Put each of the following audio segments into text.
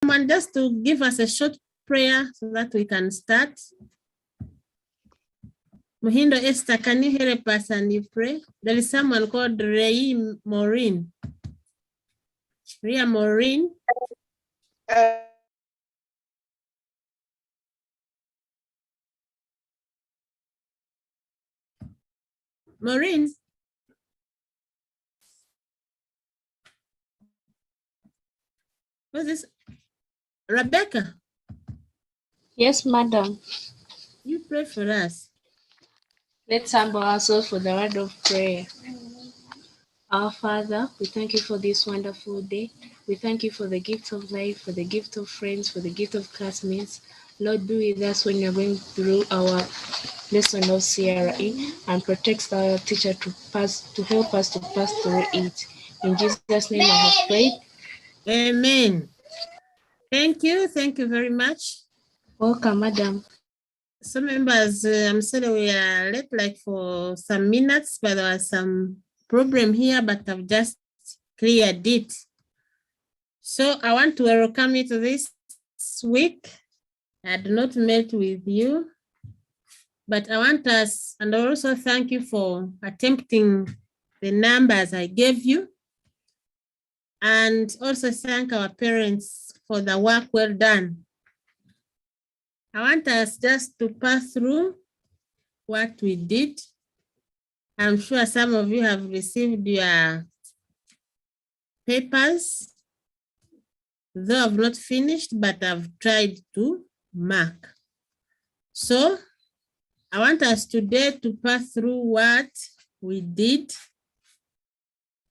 someone just to give us a short prayer so that we can start? Muhindo Esther, can you help us and you pray? There is someone called Ray Maureen. Ria Maureen. Maureen. What's this? Rebecca. Yes, madam. You pray for us. Let's humble ourselves for the word of prayer. Our Father, we thank you for this wonderful day. We thank you for the gift of life, for the gift of friends, for the gift of classmates. Lord, be with us when you're going through our lesson of CRE and protect our teacher to help us to pass through it. In Jesus' name I have prayed. Amen. Thank you. Thank you very much. Welcome, madam. Some members, I'm sorry we are late like for some minutes, but there was some problem here, but I've just cleared it. So I want to welcome you to this week. I had not met with you, but I want us, and also thank you for attempting the numbers I gave you. And also thank our parents for the work well done. I want us just to pass through what we did. I'm sure some of you have received your papers, though I've not finished, but I've tried to mark. So I want us today to pass through what we did.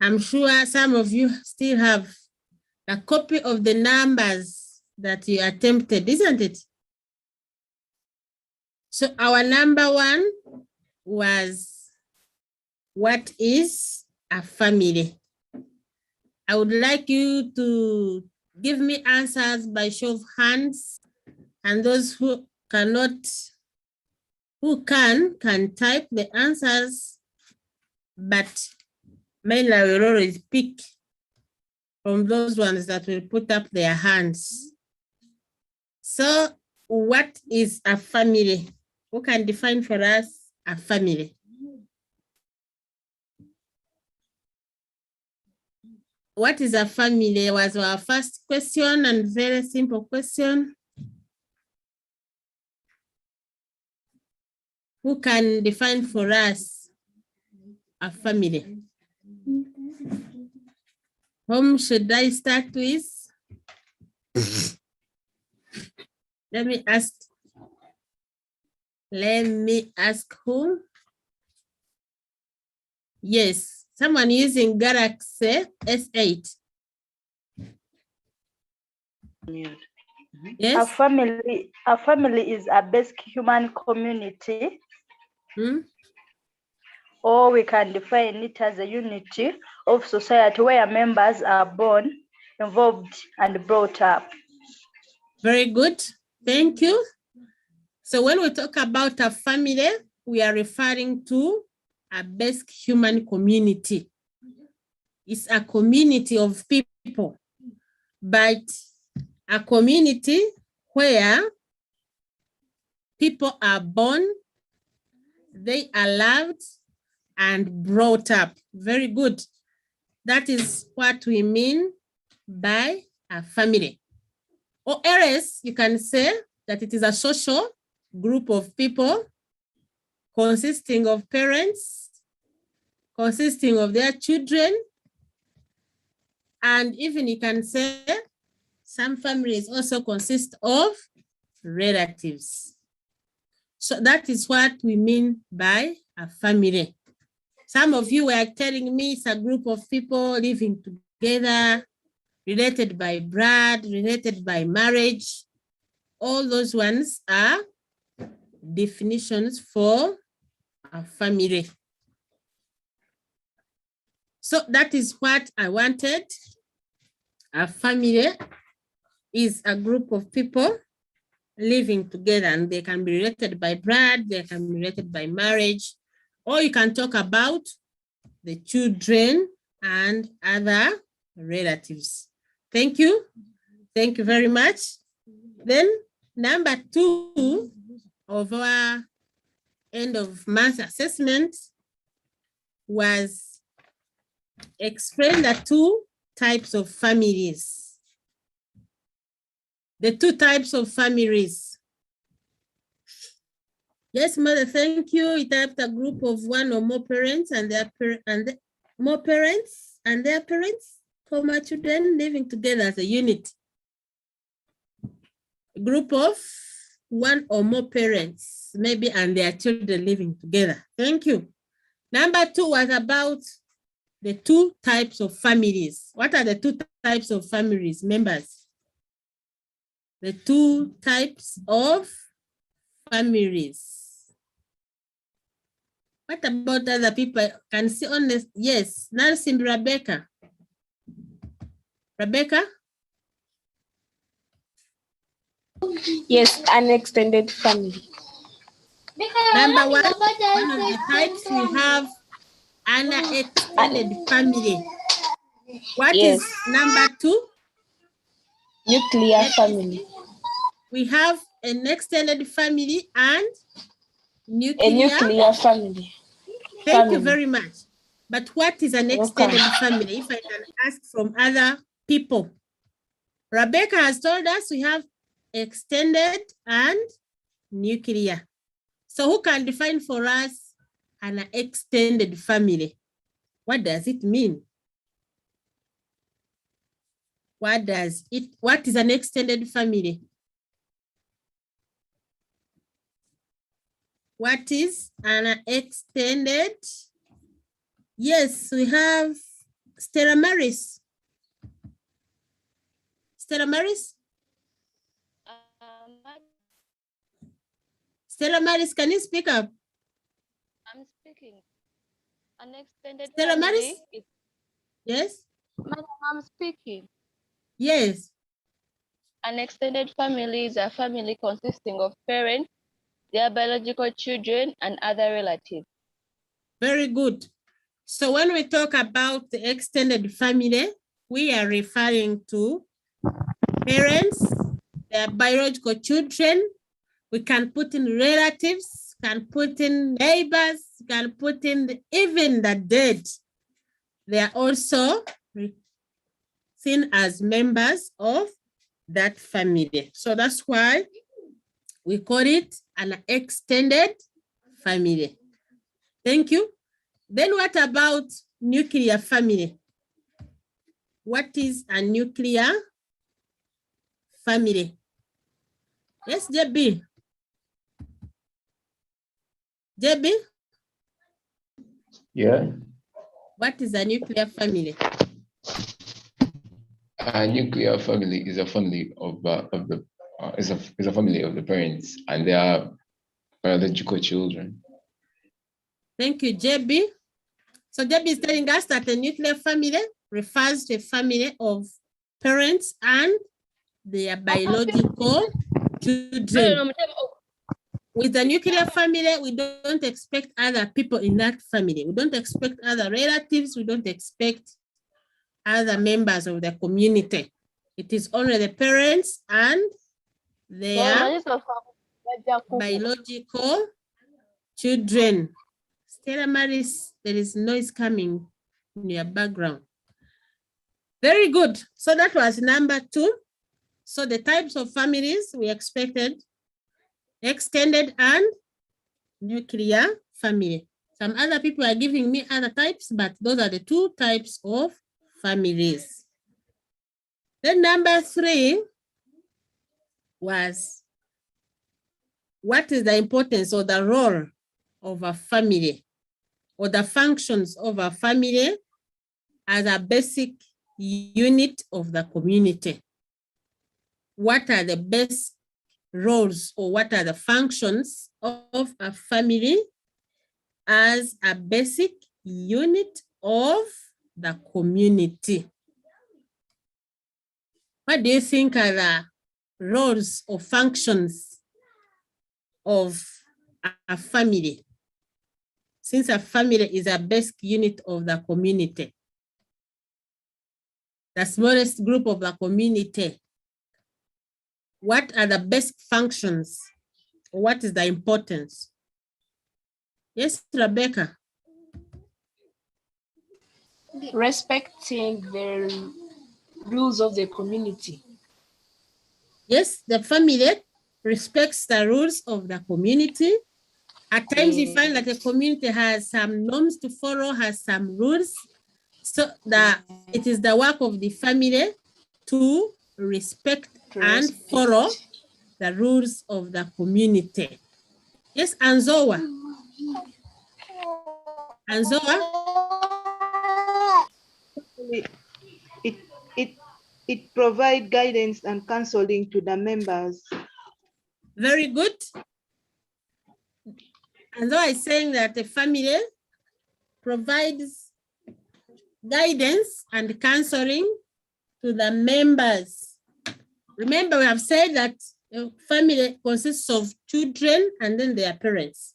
I'm sure some of you still have a copy of the numbers that you attempted, isn't it? So our number one was, what is a family? I would like you to give me answers by show of hands, and those who cannot, who can type the answers, but mainly I will always pick from those ones that will put up their hands. So what is a family? Who can define for us a family? What is a family was our first question, and very simple question. Who can define for us a family? Whom should I start with? Let me ask who? Yes, someone using Galaxy S8. Yes. A family is a basic human community. Or we can define it as a unity of society where members are born, involved, and brought up. Very good. Thank you. So when we talk about a family, we are referring to a basic human community. It's a community of people, but a community where people are born, they are loved, and brought up. Very good. That is what we mean by a family. Or else you can say that it is a social group of people consisting of parents, consisting of their children, and even you can say some families also consist of relatives. So that is what we mean by a family. Some of you were telling me it's a group of people living together, related by blood, related by marriage. All those ones are definitions for a family. So that is what I wanted. A family is a group of people living together, and they can be related by blood, they can be related by marriage, or you can talk about the children and other relatives. Thank you. Thank you very much. Then number 2 of our end of month assessment was explain the 2 types of families. The 2 types of families. Yes, mother, thank you. It typed a group of 1 or more parents and their more parents and their parents, comma, children living together as a unit. A group of 1 or more parents, maybe, and their children living together. Thank you. Number 2 was about the 2 types of families. What are the 2 types of families, members? The 2 types of families. What about other people? Can see on this? Yes, Nancy, Rebecca. Rebecca? Yes, an extended family. Number 1, one of the types we have an extended family. What Yes. is number 2? Nuclear family. We have an extended family and A nuclear. nuclear family. Thank you very much. But what is an extended Welcome. family? If I can ask from other people. Rebecca has told us we have extended and nuclear. So who can define for us an extended family? What does it mean? What is an extended family? What is an extended? Yes, we have Stella Maris. Stella Maris? Stella Maris, can you speak up? I'm speaking. An extended Stella family. Maris? Yes? Madam, I'm speaking. Yes. An extended family is a family consisting of parents, their biological children, and other relatives. Very good. So when we talk about the extended family, we are referring to parents, their biological children. We can put in relatives, can put in neighbors, can put in even the dead. They are also seen as members of that family. So that's why we call it an extended family. Thank you. Then what about nuclear family? What is a nuclear family? Yes, JB. JB? Yeah. What is a nuclear family? A nuclear family is a family of the family of the parents and their biological children. Thank you, JB. So JB is telling us that a nuclear family refers to a family of parents and their biological children. With the nuclear family, we don't expect other people in that family. We don't expect other relatives. We don't expect other members of the community. It is only the parents and their biological children. Stella Maris, there is noise coming in your background. Very good. So that was number 2. So the types of families we expected: extended and nuclear family. Some other people are giving me other types, but those are the 2 types of families. Then number 3 was, what is the importance or the role of a family or the functions of a family as a basic unit of the community? What are the best roles or what are the functions of a family as a basic unit of the community? What do you think are the roles or functions of a family, since a family is a basic unit of the community, the smallest group of the community? What are the best functions? What is the importance? Yes, Rebecca. Respecting the rules of the community. Yes, the family respects the rules of the community. At times you find that the community has some norms to follow, has some rules. So it is the work of the family to respect and follow the rules of the community. Yes, Anzoa. Anzoa. It provides guidance and counseling to the members. Very good. Anzoa is saying that the family provides guidance and counseling to the members. Remember, we have said that the family consists of children and then their parents,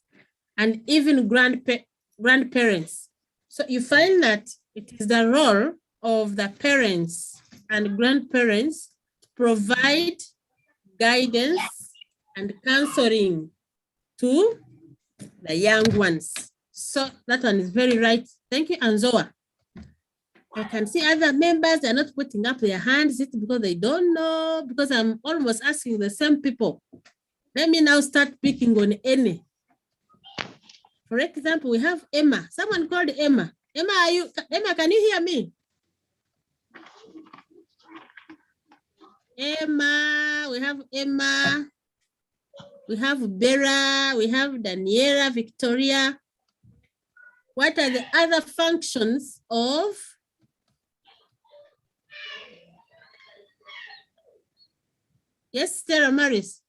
and even grandparents. So you find that it is the role of the parents and grandparents to provide guidance and counseling to the young ones. So that one is very right. Thank you, Anzoa. I can see other members, they're not putting up their hands. Is it because they don't know? Because I'm almost asking the same people. Let me now start picking on any. For example, we have Emma. Someone called Emma. Emma, can you hear me? Emma, we have Emma. We have Bera, we have Daniela, Victoria. What are the other functions of yes, Sarah Maris?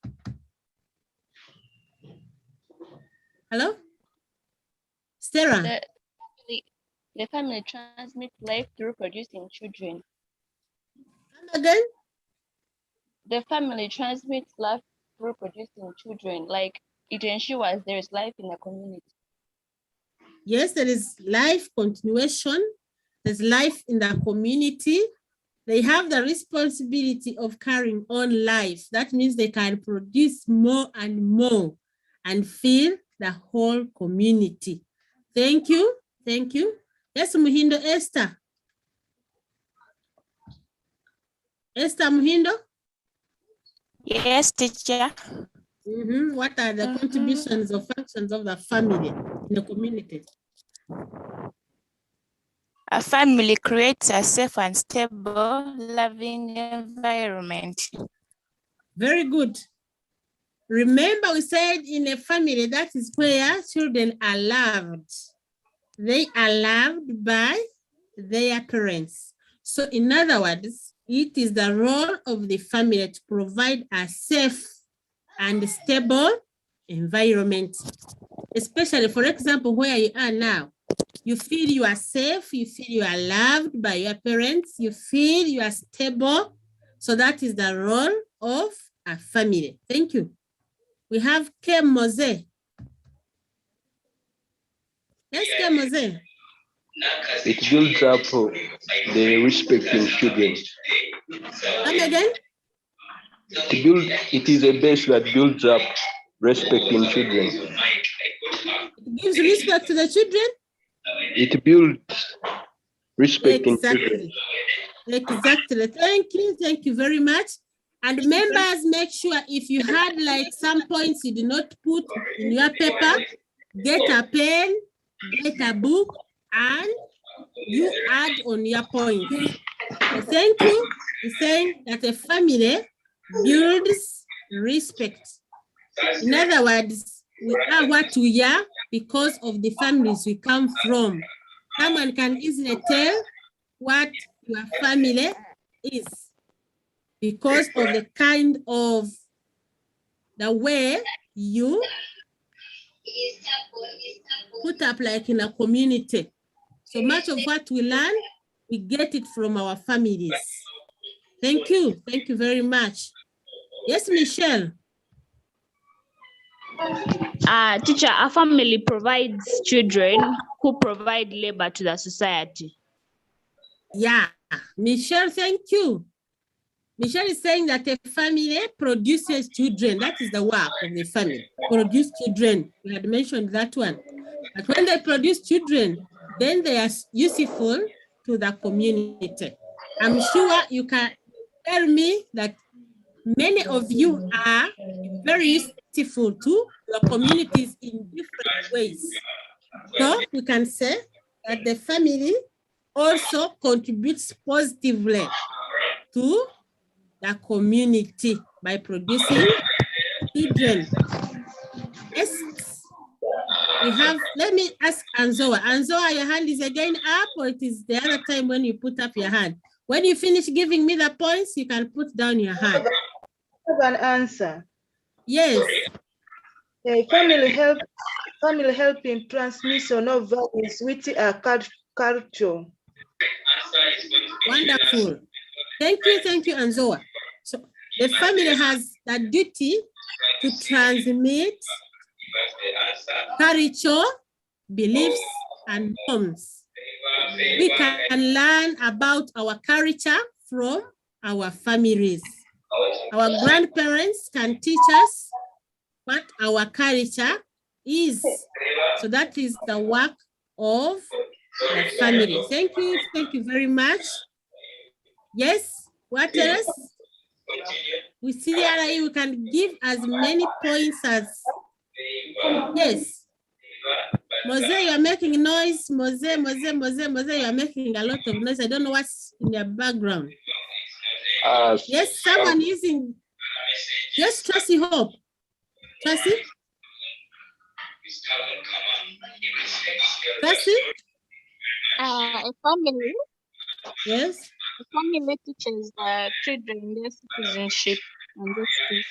Hello? Sarah? The family transmits life through producing children. Come again? The family transmits life through producing children. Like, it ensures there is life in the community. Yes, there is life continuation. There's life in the community. They have the responsibility of carrying on life. That means they can produce more and more and feed the whole community. Thank you. Thank you. Yes, Muhindo Esther. Esther Muhindo? Yes, teacher. What are the contributions or functions of the family in the community? A family creates a safe and stable, loving environment. Very good. Remember, we said in a family, that is where children are loved. They are loved by their parents. So in other words, it is the role of the family to provide a safe and stable environment, especially, for example, where you are now. You feel you are safe, you feel you are loved by your parents, you feel you are stable. So that is the role of a family. Thank you. We have Kem Mose. Yes, Kem Mose. It builds up the respect in children. Come again? It is a base that builds up respect in children. It gives respect to the children? It builds respect in children. Exactly. Thank you very much. And members, make sure if you had like some points you did not put in your paper, get a pen, get a book, and you add on your points. So thank you for saying that a family builds respect. In other words, we are what we are because of the families we come from. Someone can easily tell what your family is because of the kind of the way you put up like in a community. So much of what we learn, we get it from our families. Thank you. Thank you very much. Yes, Michelle. Teacher, a family provides children who provide labor to the society. Yeah, Michelle, thank you. Michelle is saying that a family produces children. That is the work of the family. Produce children. We had mentioned that one. But when they produce children, then they are useful to the community. I'm sure you can tell me that many of you are very useful to your communities in different ways. So we can say that the family also contributes positively to the community by producing children. Yes, we have, let me ask Anzoa. Anzoa, your hand is again up, or it is the other time when you put up your hand? When you finish giving me the points, you can put down your hand. I have an answer. Yes. Family help in transmission of values which are cultural. Wonderful. Thank you, Anzoa. So the family has the duty to transmit culture, beliefs, and norms. We can learn about our culture from our families. Our grandparents can teach us what our culture is. So that is the work of the family. Thank you very much. Yes, what else? With CRE, we can give as many points as, yes. Mose, you are making noise. Mose, you are making a lot of noise. I don't know what's in your background. Yes, someone using, yes, Tracy Hope. Tracy? Tracy? A family. Yes. A family teaches the children their citizenship and justice.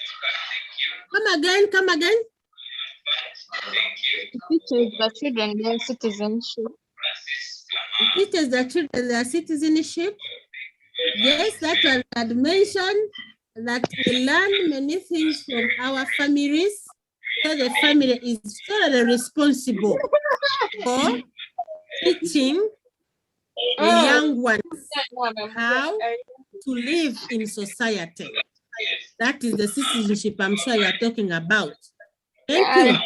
Come again. It teaches the children their citizenship. It teaches the children their citizenship. Yes, that was had mentioned that we learn many things from our families. So the family is totally responsible for teaching the young ones how to live in society. That is the citizenship I'm sure you are talking about. Thank you.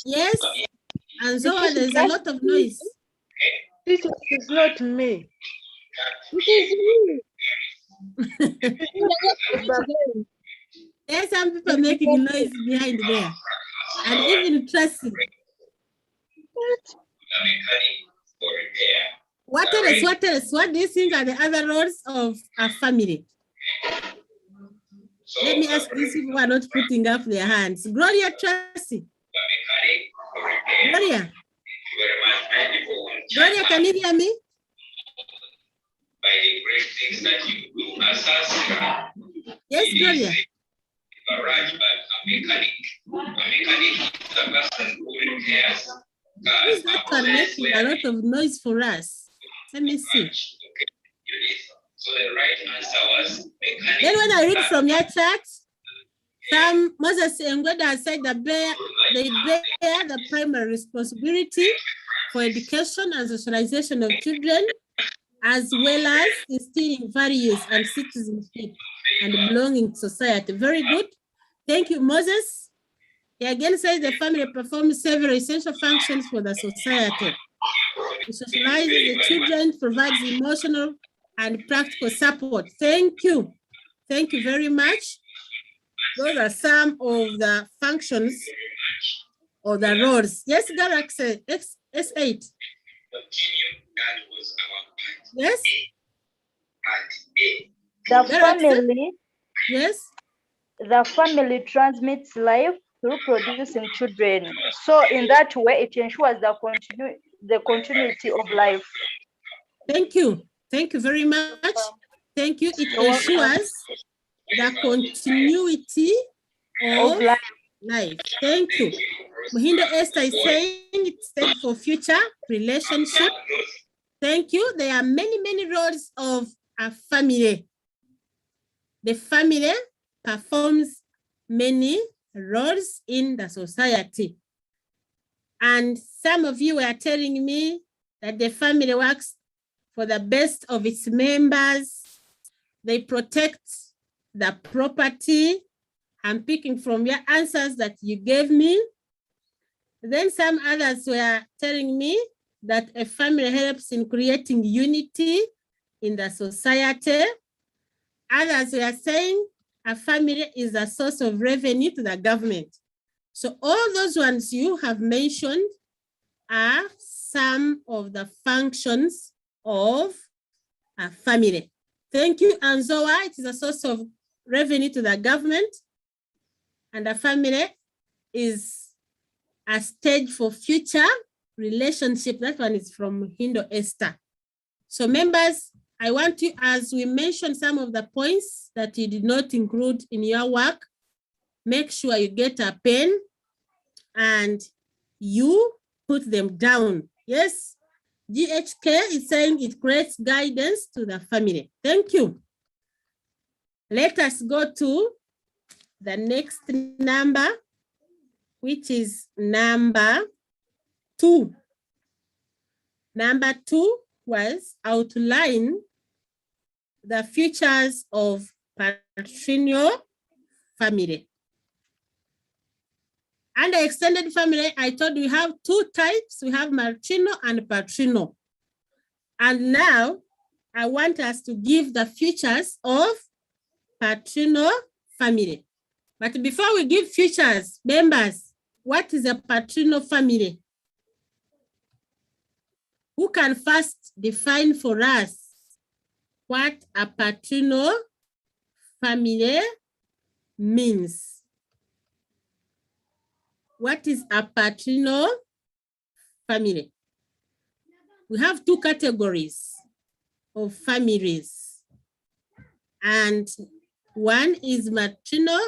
Yes, and so there's a lot of noise. This is not me. There's some people making noise behind there. And even Tracy. What else? What do you think are the other roles of a family? Let me ask these people who are not putting up their hands. Gloria, Tracy. Gloria. Gloria, can you hear me? Yes, Gloria. Who's that one making a lot of noise for us? Let me see. So the right answer was mechanic. Then when I read from your chat, some Moses Ngweda said that they bear the primary responsibility for education and socialization of children, as well as instilling values and citizenship and belonging to society. Very good. Thank you, Moses. He again says the family performs several essential functions for the society. It socializes the children, provides emotional and practical support. Thank you. Thank you very much. Those are some of the functions or the roles. Yes, Galaxy S8. Yes. The family. Yes. The family transmits life through producing children. So in that way, it ensures the continuity of life. Thank you. Thank you very much. Thank you. It ensures the continuity of life. Thank you. Muhindo Esther is saying it's said for future relationship. Thank you. There are many, many roles of a family. The family performs many roles in the society. And some of you were telling me that the family works for the best of its members. They protect the property. I'm picking from your answers that you gave me. Then some others were telling me that a family helps in creating unity in the society. Others were saying a family is a source of revenue to the government. So all those ones you have mentioned are some of the functions of a family. Thank you, Anzoa. It is a source of revenue to the government, and a family is a stage for future relationship. That one is from Hindo Esther. So members, I want you, as we mentioned some of the points that you did not include in your work, make sure you get a pen and you put them down. Yes, GHK is saying it creates guidance to the family. Thank you. Let us go to the next number, which is number 2. Number 2 was outline the features of patrilineal family. Under extended family, I told you we have 2 types. We have matrilineal and patrilineal. And now I want us to give the features of patrilineal family. But before we give features, members, what is a patrilineal family? Who can first define for us what a patrilineal family means? What is a patrilineal family? We have 2 categories of families, and one is matrilineal,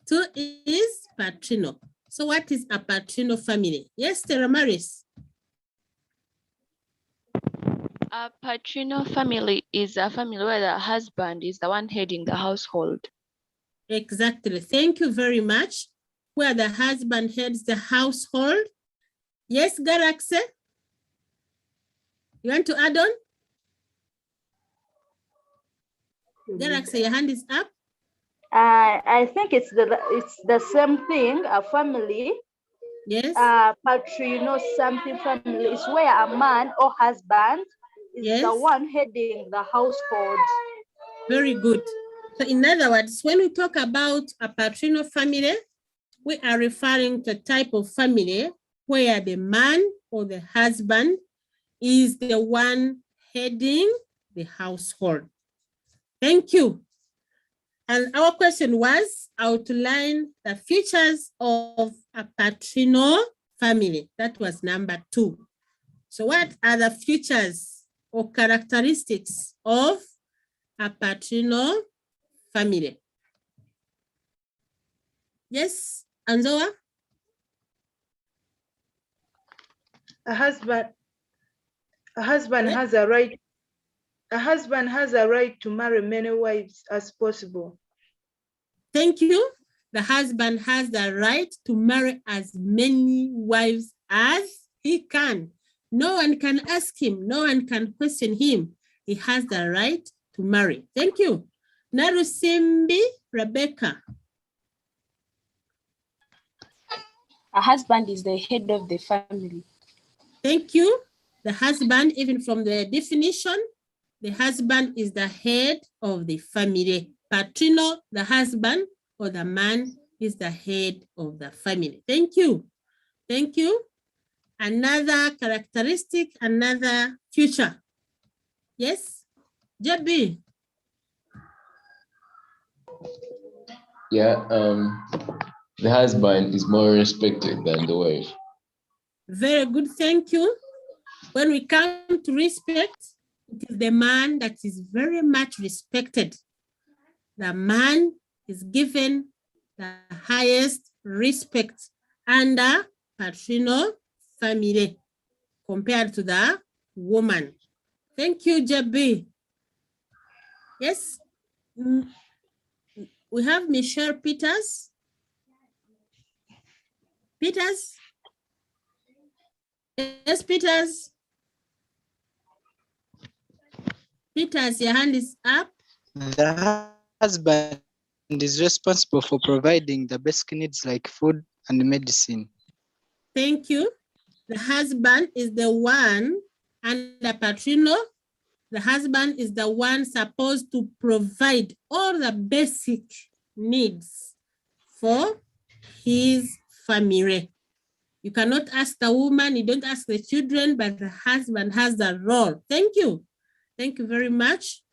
2 is patrilineal. So what is a patrilineal family? Yes, Terra Maris. A patrilineal family is a family where the husband is the one heading the household. Exactly. Thank you very much. Where the husband heads the household. Yes, Galaxy? You want to add on? Galaxy, your hand is up. I think it's the same thing. A family. Yes. Patrilineal something family is where a man or husband is the one heading the household. Very good. So in other words, when we talk about a patrilineal family, we are referring to a type of family where the man or the husband is the one heading the household. Thank you. And our question was outline the features of a patrilineal family. That was number 2. So what are the features or characteristics of a patrilineal family? Yes, Anzoa? A husband has a right. A husband has a right to marry many wives as possible. Thank you. The husband has the right to marry as many wives as he can. No one can ask him. No one can question him. He has the right to marry. Thank you. Narusimbi Rebecca. A husband is the head of the family. Thank you. The husband, even from the definition, the husband is the head of the family. Patrilineal, the husband or the man is the head of the family. Thank you. Thank you. Another characteristic, another feature. Yes, JB. Yeah, the husband is more respected than the wife. Very good, thank you. When we come to respect, it is the man that is very much respected. The man is given the highest respect under patrilineal family compared to the woman. Thank you, JB. Yes, we have Michelle Peters. Peters? Yes, Peters. Peters, your hand is up. The husband is responsible for providing the basic needs like food and medicine. Thank you. The husband is the one under Patrino. The husband is the one supposed to provide all the basic needs for his family. You cannot ask the woman, you don't ask the children, but the husband has the role. Thank you. Thank you very much.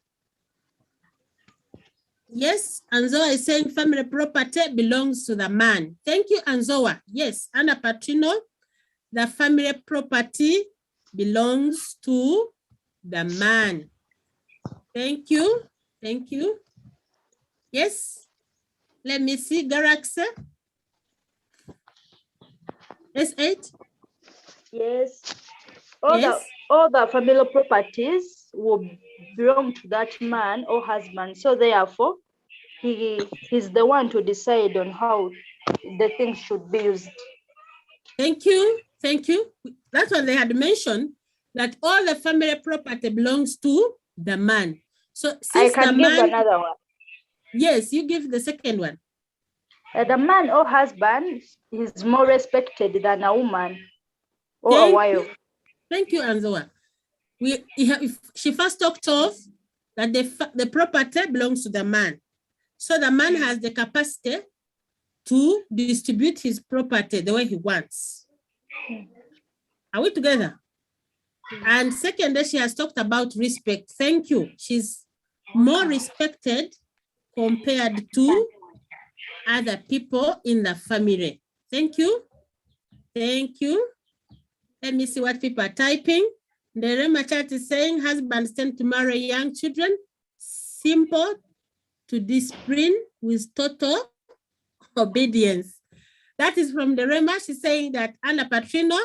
Yes, Anzoa is saying family property belongs to the man. Thank you, Anzoa. Yes, Anna Patrino, the family property belongs to the man. Thank you. Thank you. Yes. Let me see, Garaxa. S8. Yes. Yes. All the family properties will belong to that man or husband. So therefore, he's the one to decide on how the things should be used. Thank you. Thank you. That's what they had mentioned, that all the family property belongs to the man. So since I can give another one. Yes, you give the second one. The man or husband is more respected than a woman or a wife. Thank you, Anzoa. She first talked of that the property belongs to the man. So the man has the capacity to distribute his property the way he wants. Are we together? And secondly, she has talked about respect. Thank you. She's more respected compared to other people in the family. Thank you. Thank you. Let me see what people are typing. The Rema chat is saying husbands tend to marry young children. Simple to discipline with total obedience. That is from the Rema. She's saying that Anna Patrino,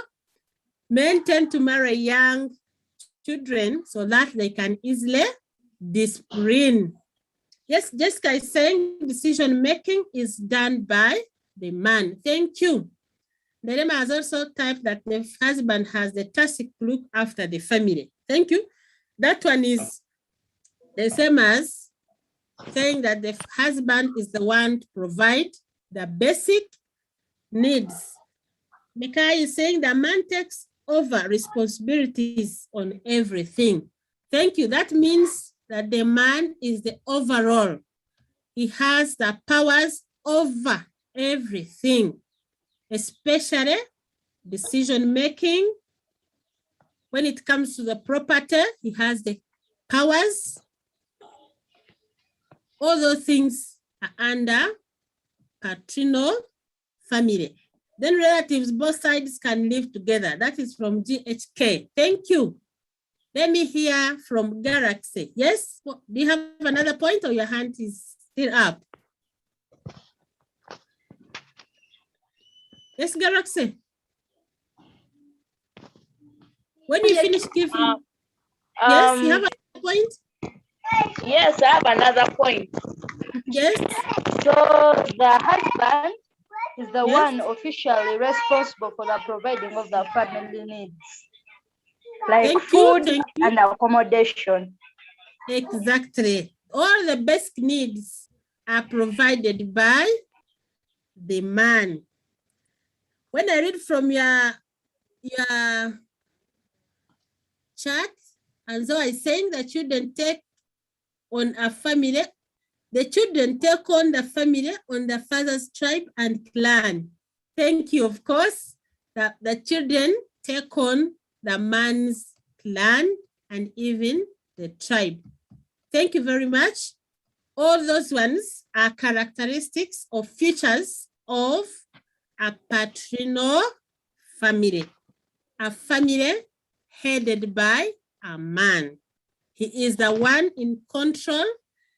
men tend to marry young children so that they can easily discipline. Yes, Jessica is saying decision making is done by the man. Thank you. The Rema has also typed that the husband has the task to look after the family. Thank you. That one is the same as saying that the husband is the one to provide the basic needs. Mikai is saying the man takes over responsibilities on everything. Thank you. That means that the man is the overall. He has the powers over everything, especially decision-making. When it comes to the property, he has the powers. All those things are under Patrino family. Then relatives, both sides can live together. That is from GHK. Thank you. Let me hear from Galaxy. Yes? Do you have another point or your hand is still up? Yes, Galaxy. When you finish giving, yes, you have a point? Yes, I have another point. Yes. So the husband is the one officially responsible for the providing of the family needs, like food and accommodation. Exactly. All the basic needs are provided by the man. When I read from your chat, and so I'm saying the children take on a family, the children take on the family on the father's tribe and clan. Thank you, of course, that the children take on the man's clan and even the tribe. Thank you very much. All those ones are characteristics or features of a patrino family, a family headed by a man. He is the one in control.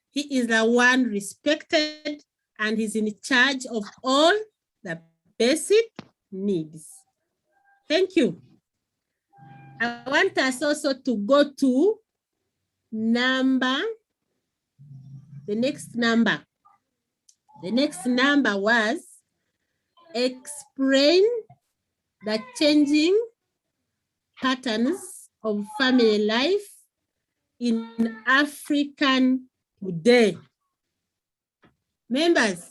He is the one respected, and he's in charge of all the basic needs. Thank you. I want us also to go to the next number. The next number was explain the changing patterns of family life in African today? Members,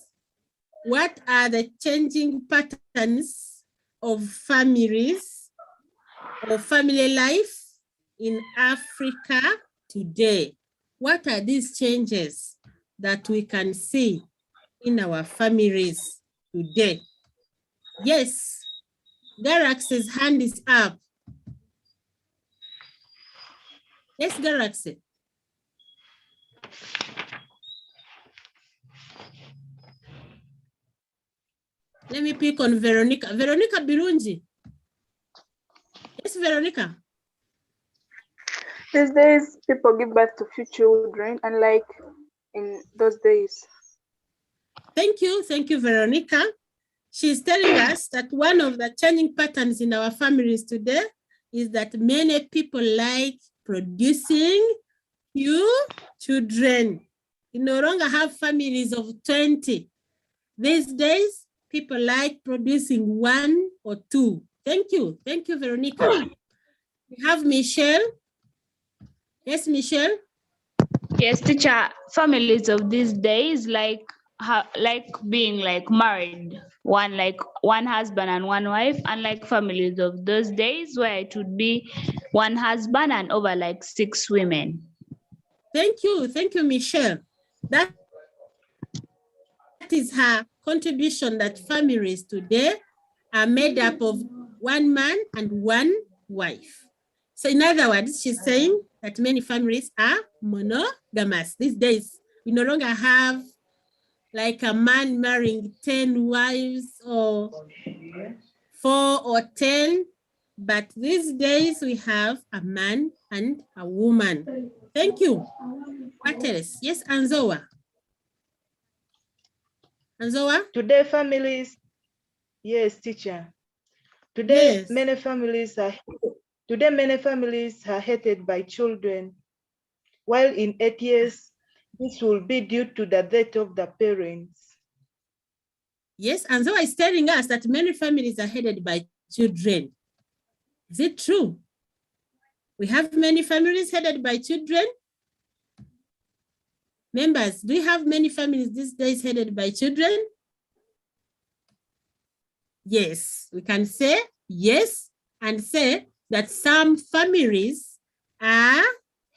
what are the changing patterns of families or family life in Africa today? What are these changes that we can see in our families today? Yes, Garax's hand is up. Yes, Garax. Let me pick on Veronica. Veronica Birunji. Yes, Veronica. These days, people give birth to few children, unlike in those days. Thank you, Veronica. She's telling us that one of the changing patterns in our families today is that many people like producing few children. We no longer have families of 20. These days, people like producing 1 or 2. Thank you, Veronica. We have Michelle. Yes, Michelle. Yes, teacher. Families of these days like being like married, one husband and one wife, unlike families of those days where it would be one husband and over like 6 women. Thank you, Michelle. That is her contribution, that families today are made up of one man and one wife. So in other words, she's saying that many families are monogamous. These days, we no longer have like a man marrying 10 wives or 4 or 10, but these days we have a man and a woman. Thank you. What else? Yes, Anzoa. Anzoa? Today families, yes, teacher. Today Yes. many families are hated by children, while in 8 years, this will be due to the death of the parents. Yes, Anzoa is telling us that many families are headed by children. Is it true? We have many families headed by children. Members, do you have many families these days headed by children? Yes, we can say yes and say that some families are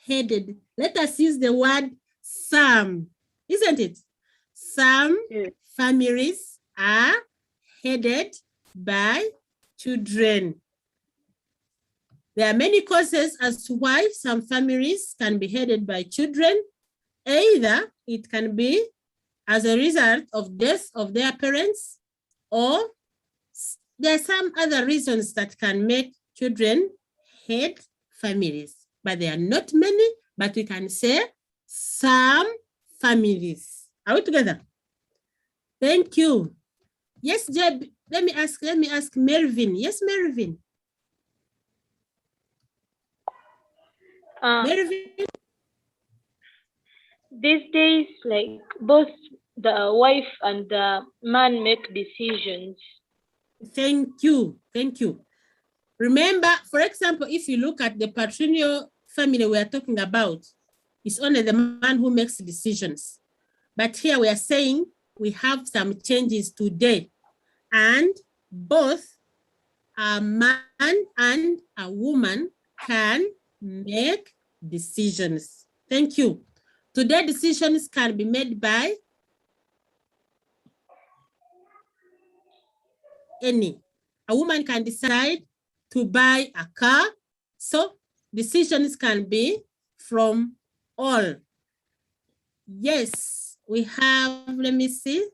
headed. Let us use the word some, isn't it? Some families are headed by children. There are many causes as to why some families can be headed by children. Either it can be as a result of death of their parents, or there are some other reasons that can make children head families, but they are not many, but we can say some families. Are we together? Thank you. Yes, Jeb, let me ask Melvin. Yes, Melvin. Melvin. These days, like both the wife and the man make decisions. Thank you. Remember, for example, if you look at the patrilineal family we are talking about, it's only the man who makes decisions. But here we are saying we have some changes today, and both a man and a woman can make decisions. Thank you. Today, decisions can be made by any. A woman can decide to buy a car, so decisions can be from all. Yes, we have, let me see,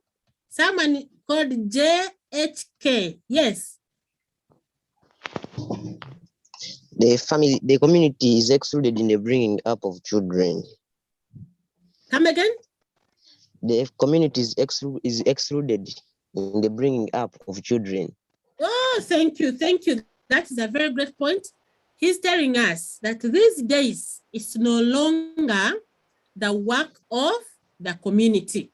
someone called JHK. Yes. The community is excluded in the bringing up of children. Come again? The community is excluded in the bringing up of children. Oh, thank you. That is a very great point. He's telling us that these days it's no longer the work of the community.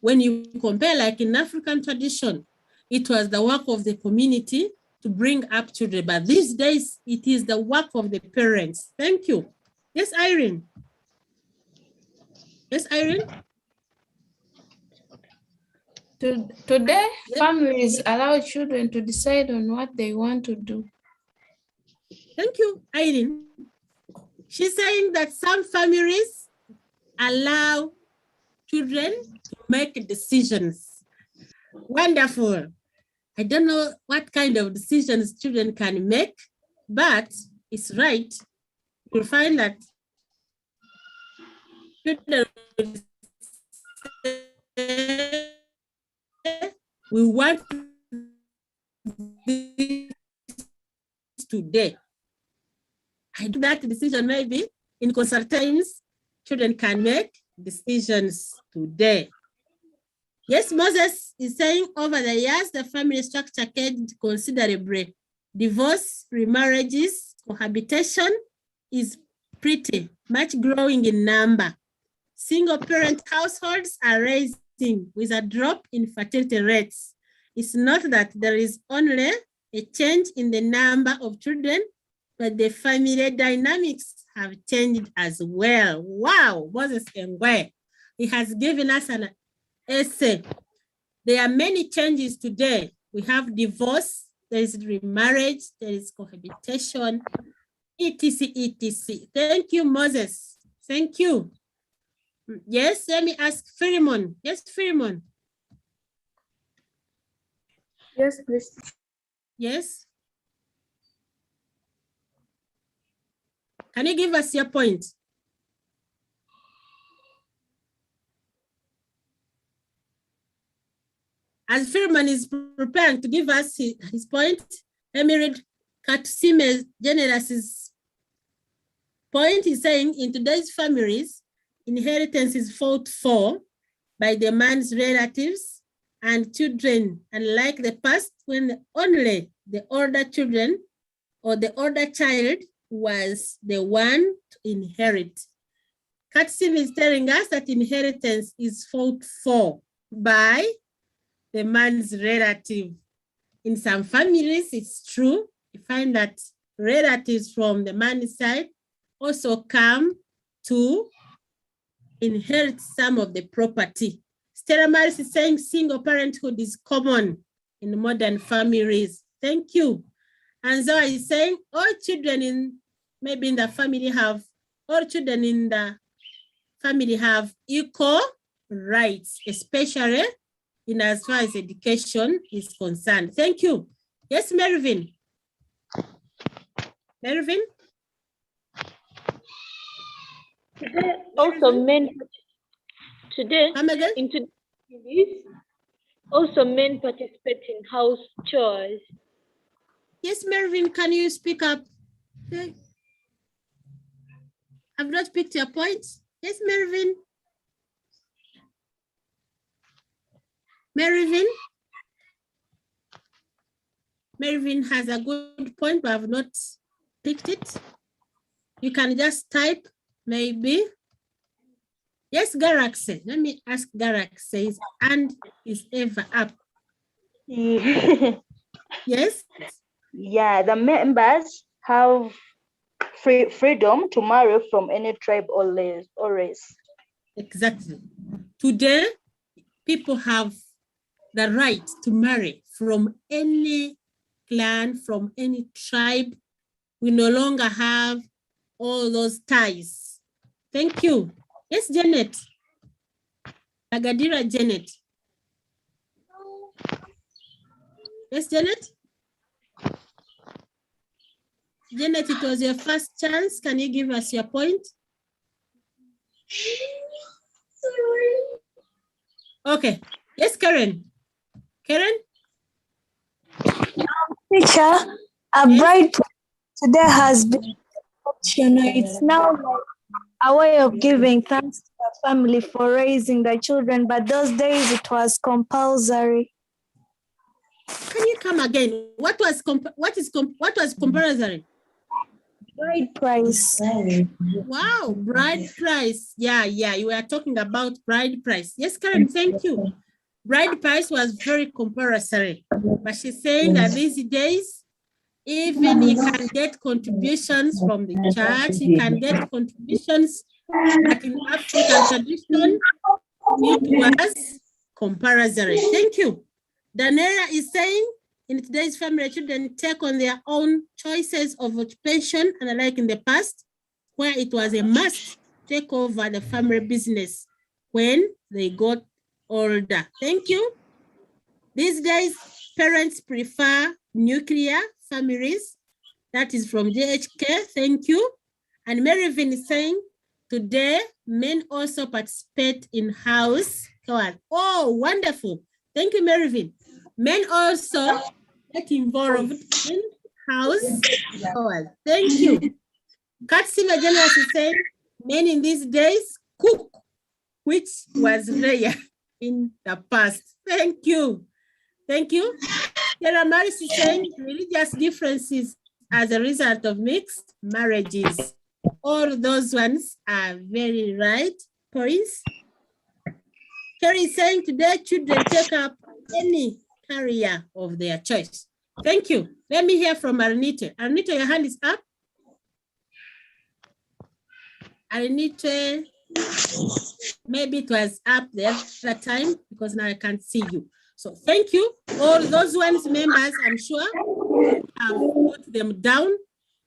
When you compare, like in African tradition, it was the work of the community to bring up children, but these days it is the work of the parents. Thank you. Yes, Irene. Yes, Irene? Today, families allow children to decide on what they want to do. Thank you, Irene. She's saying that some families allow children to make decisions. Wonderful. I don't know what kind of decisions children can make, but it's right. You'll find that children will say, we want this today. I do that decision maybe in consultations, children can make decisions today. Yes, Moses is saying over the years, the family structure changed considerably. Divorce, remarriages, cohabitation is pretty much growing in number. Single parent households are rising with a drop in fertility rates. It's not that there is only a change in the number of children, but the family dynamics have changed as well. Wow, Moses Engwe. He has given us an essay. There are many changes today. We have divorce, there is remarriage, there is cohabitation, etc., etc. Thank you, Moses. Thank you. Yes, let me ask Philemon. Yes, Philemon. Yes, please. Yes. Can you give us your point? As Philemon is preparing to give us his point, let me read Katsime Generous's point. He's saying, in today's families, inheritance is fought for by the man's relatives and children, unlike the past when only the older children or the older child was the one to inherit. Katsime is telling us that inheritance is fought for by the man's relative. In some families, it's true. You find that relatives from the man's side also come to inherit some of the property. Stella Maris is saying single parenthood is common in modern families. Thank you. And Zoe is saying all children in maybe in the family have, all children in the family have equal rights, especially in as far as education is concerned. Thank you. Yes, Mervyn. Mervyn? Today, also men participate in house chores. Yes, Mervyn, can you speak up? Okay. I've not picked your point. Yes, Mervyn. Mervyn? Mervyn has a good point, but I've not picked it. You can just type, maybe. Yes, Garaxe. Let me ask Garaxe. His hand is ever up. Yes? Yeah, the members have freedom to marry from any tribe or race. Exactly. Today, people have the right to marry from any clan, from any tribe. We no longer have all those ties. Thank you. Yes, Janet. Agadira Janet. Yes, Janet? Janet, it was your first chance. Can you give us your point? Okay. Yes, Karen. Karen? Teacher, a bride today has been optional. It's now like a way of giving thanks to the family for raising the children, but those days it was compulsory. Can you come again? What was compulsory? Bride price. Wow, bride price. Yeah, you were talking about bride price. Yes, Karen, thank you. Bride price was very compulsory, but she's saying that these days, even you can get contributions from the church, you can get contributions But in African tradition, it was compulsory. Thank you. Daniela is saying, in today's family, children take on their own choices of occupation, and unlike in the past, where it was a must take over the family business when they got older. Thank you. These days, parents prefer nuclear families. That is from JHK. Thank you. And Maryvin is saying, today, men also participate in house. Oh, wonderful. Thank you, Maryvin. Men also get involved in house chores. Thank you. Katsima Generous is saying, men in these days cook, which was rare in the past. Thank you. Thank you. Sarah Maris is saying, religious differences as a result of mixed marriages. All those ones are very right points. Kerry is saying, today children take up any career of their choice. Thank you. Let me hear from Arnita. Arnita, your hand is up. Arnita, maybe it was up the other time because now I can't see you. So thank you. All those ones members, I'm sure have put them down.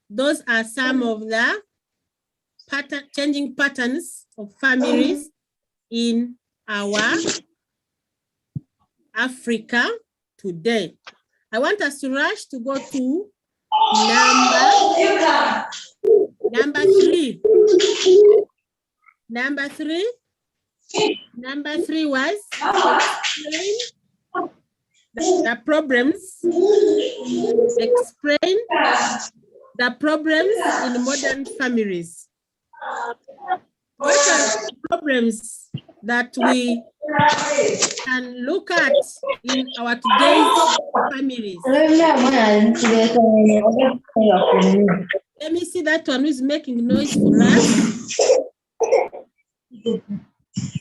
Those are some of the changing patterns of families in our Africa today. I want us to rush to go to number three. Number three was explain the problems. Explain the problems in modern families. What are the problems that we can look at in our today's families? Let me see that one who is making noise for us.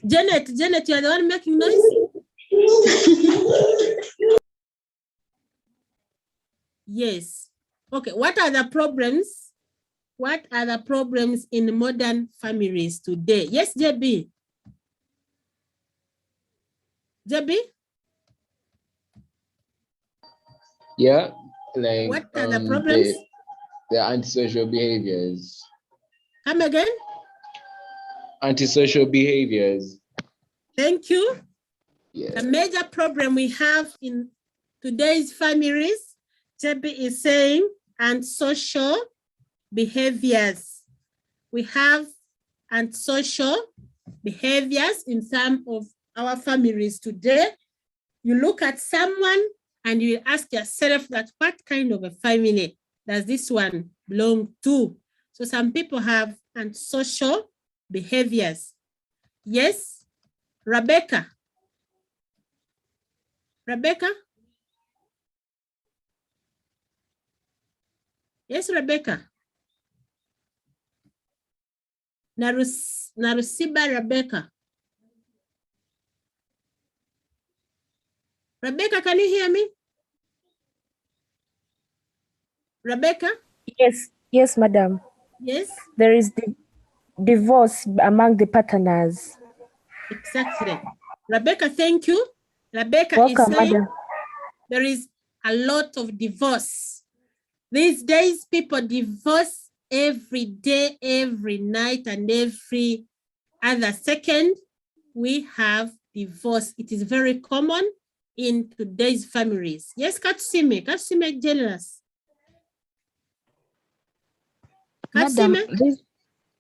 Janet, you are the one making noise? Yes. Okay, what are the problems? What are the problems in modern families today? Yes, JB. JB? Yeah, like what are the problems? The antisocial behaviors. Come again? Antisocial behaviors. Thank you. Yeah. The major problem we have in today's families, JB is saying, antisocial behaviors. We have antisocial behaviors in some of our families today. You look at someone and you ask yourself that what kind of a family does this one belong to? So some people have antisocial behaviors. Yes, Rebecca. Rebecca? Yes, Rebecca. Narusiba Rebecca. Rebecca, can you hear me? Rebecca? Yes, madam. Yes? There is divorce among the partners. Exactly. Rebecca, thank you. Rebecca Welcome, is saying madam. there is a lot of divorce. These days, people divorce every day, every night, and every other second. We have divorce. It is very common in today's families. Yes, Katsime Generous.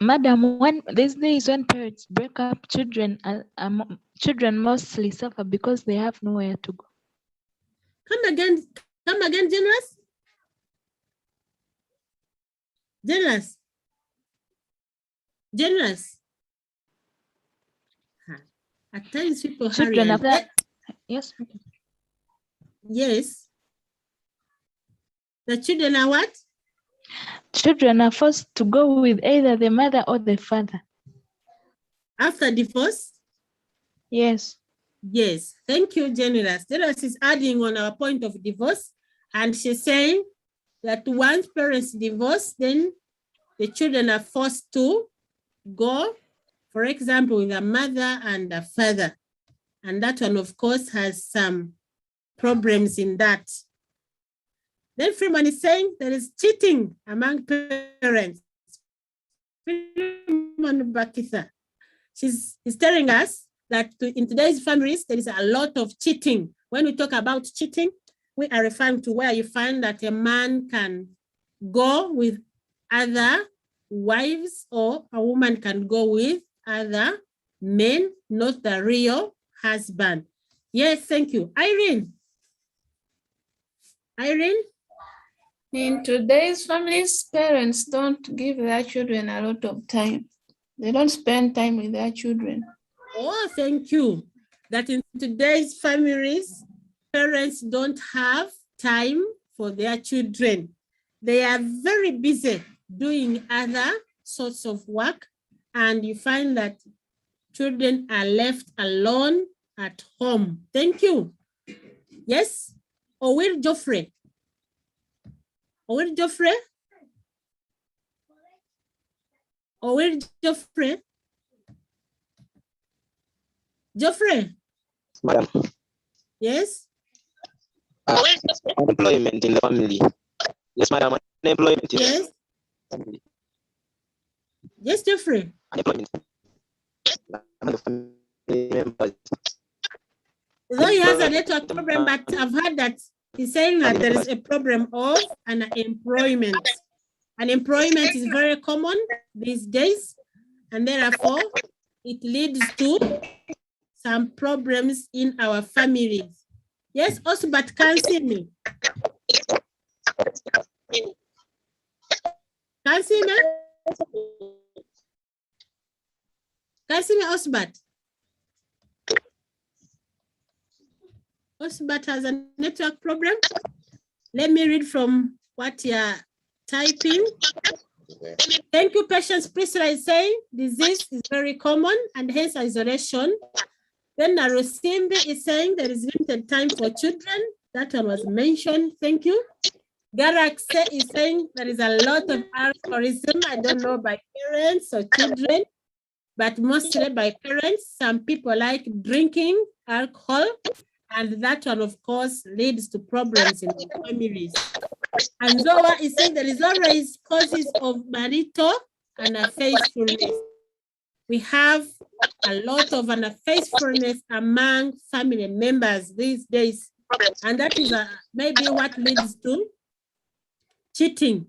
Madam, when these days when parents break up, children mostly suffer because they have nowhere to go. Come again, Generous. Generous. At times people children hurry. are that. Yes. Yes. The children are what? Children are forced to go with either the mother or the father. After divorce? Yes. Yes. Thank you, Generous. Generous is adding on our point of divorce, and she's saying that once parents divorce, then the children are forced to go For example, with a mother and a father. And that one, of course, has some problems in that. Then Freeman is saying there is cheating among parents. Freeman Bakitha. She's telling us that in today's families, there is a lot of cheating. When we talk about cheating, we are referring to where you find that a man can go with other wives or a woman can go with other men, not the real husband. Yes, thank you. Irene? Irene? In today's families, parents don't give their children a lot of time. They don't spend time with their children. Oh, thank you. That in today's families, parents don't have time for their children. They are very busy doing other sorts of work, and you find that children are left alone at home. Thank you. Yes? Owil Joffrey. Owil Joffrey? Owil Joffrey? Joffrey? Madam. Yes? Unemployment in the family. Yes, madam. Unemployment in yes. the family. Yes, Jeffrey. Unemployment among the family members. Though he has a network problem, but I've heard that he's saying that there is a problem of unemployment. Unemployment is very common these days, and therefore it leads to some problems in our families. Yes, also, but can't see me. Can't see me? Can't see me, Osbat? Osbat has a network problem. Let me read from what you're typing. Thank you, Patience Priscilla is saying disease is very common and hence isolation. Then Narusimbi is saying there is limited time for children. That one was mentioned. Thank you. Garak is saying there is a lot of alcoholism. I don't know by parents or children, but mostly by parents. Some people like drinking alcohol, and that one, of course, leads to problems in the families. And Zoa is saying there is always causes of marital and unfaithfulness. We have a lot of unfaithfulness among family members these days, and that is maybe what leads to cheating.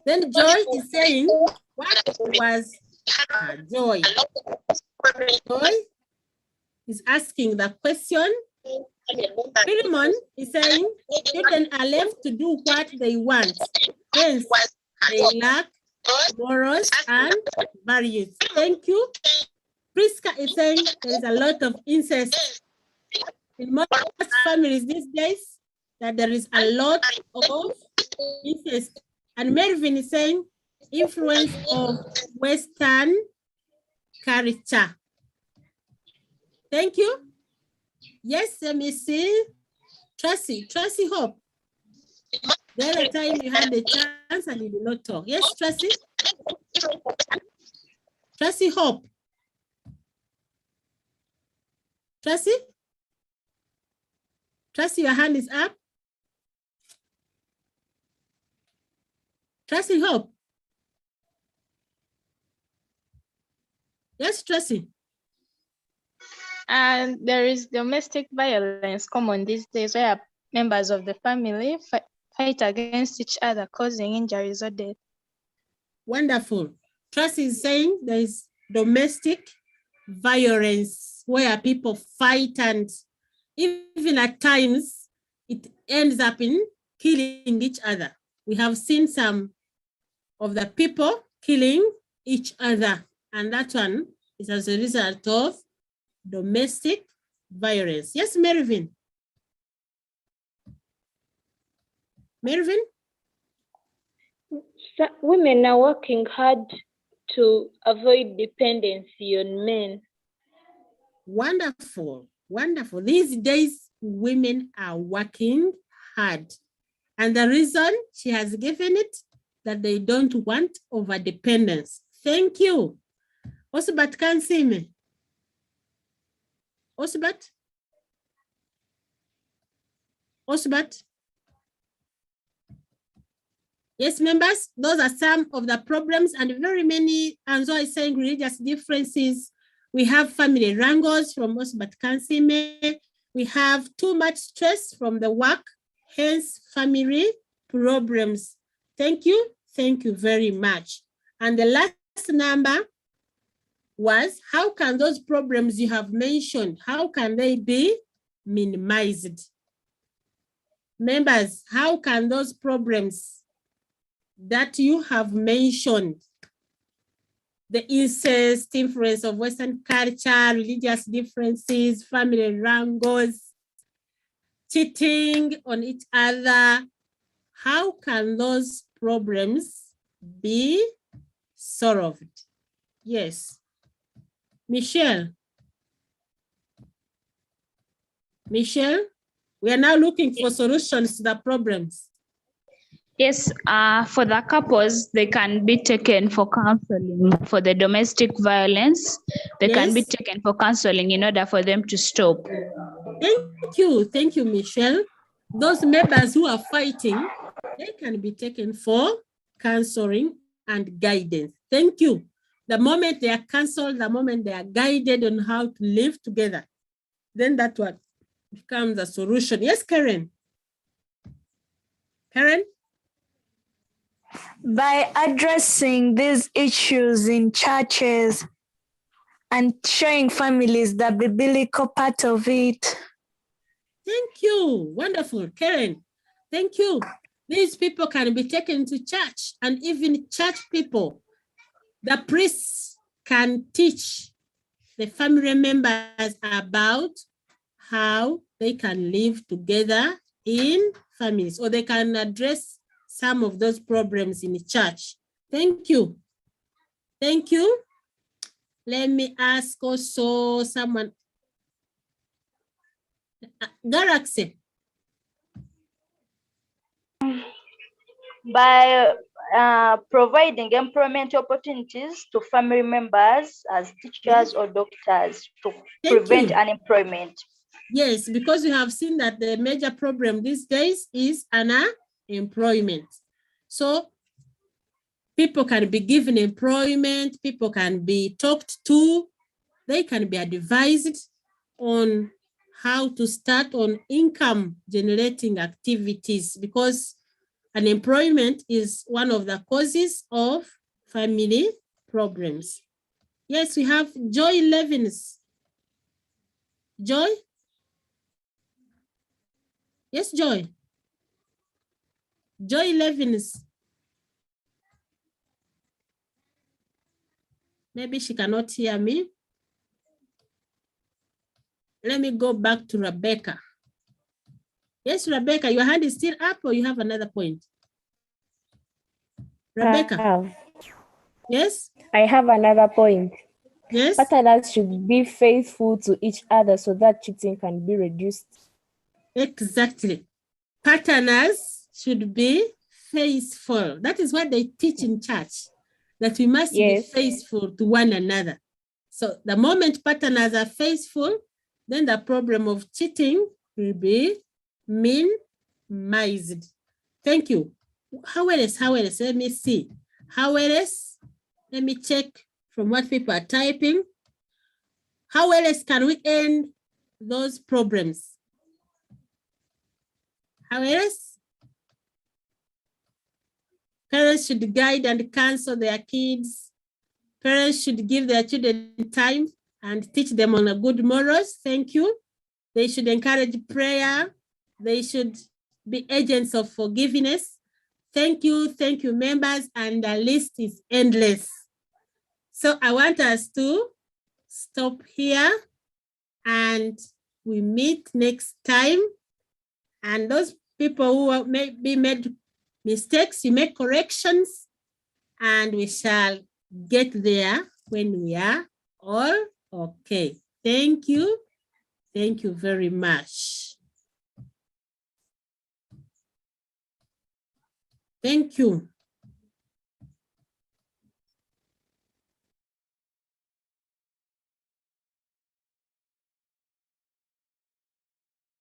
Then Joy is saying, what was Joy? Joy is asking the question. Philemon is saying, children are left to do what they want. Hence, they lack morals and values. Thank you. Priska is saying there is a lot of incest in most families these days, that there is a lot of incest. And Melvin is saying influence of Western culture. Thank you. Yes, let me see. Tracy Hope. The other time you had the chance and you did not talk. Yes, Tracy? Tracy Hope. Tracy? Tracy, your hand is up. Tracy Hope. Yes, Tracy. And there is domestic violence common these days where members of the family fight against each other, causing injuries or death. Wonderful. Tracy is saying there is domestic violence where people fight, and even at times it ends up in killing each other. We have seen some of the people killing each other, and that one is as a result of domestic violence. Yes, Mervyn. Mervyn? Women are working hard to avoid dependency on men. Wonderful, wonderful. These days, women are working hard. And the reason she has given it, that they don't want overdependence. Thank you. Osbat can't see me. Osbat? Osbat? Yes, members, those are some of the problems and very many, and so I saying religious differences. We have family wrangles from Osbat Kansime. We have too much stress from the work, hence family problems. Thank you very much. And the last number was, how can those problems you have mentioned, how can they be minimized? Members, how can those problems that you have mentioned, the incest, influence of Western culture, religious differences, family wrangles, cheating on each other, how can those problems be solved? Yes. Michelle, we are now looking for solutions to the problems. Yes, for the couples, they can be taken for counseling for the domestic violence. They can be taken for counseling in order for them to stop. Thank you, Michelle. Those members who are fighting, they can be taken for counseling and guidance. Thank you. The moment they are counseled, the moment they are guided on how to live together, then that's what becomes a solution. Yes, Karen? Karen? By addressing these issues in churches and showing families the biblical part of it. Thank you. Wonderful. Karen, thank you. These people can be taken to church, and even church people, the priests can teach the family members about how they can live together in families, or they can address some of those problems in the church. Thank you. Thank you. Let me ask also someone. Galaxy. By providing employment opportunities to family members as teachers or doctors to prevent unemployment. Yes, because we have seen that the major problem these days is unemployment. So people can be given employment, people can be talked to, they can be advised on how to start on income generating activities, because unemployment is one of the causes of family problems. Yes, we have Joy Levins. Joy? Yes, Joy. Joy Levins. Maybe she cannot hear me. Let me go back to Rebecca. Yes, Rebecca, your hand is still up, or you have another point? Rebecca. Yes? I have another point. Yes? Partners should be faithful to each other so that cheating can be reduced. Exactly. Partners should be faithful. That is what they teach in church, that we must be faithful to one another. So the moment partners are faithful, then the problem of cheating will be minimized. Thank you. How else? Let me see. How else? Let me check from what people are typing. How else can we end those problems? How else? Parents should guide and counsel their kids. Parents should give their children time and teach them on a good morals. Thank you. They should encourage prayer. They should be agents of forgiveness. Thank you, members, and the list is endless. So I want us to stop here and we meet next time. And those people who maybe made mistakes, you make corrections, and we shall get there when we are all okay. Thank you. Thank you very much. Thank you.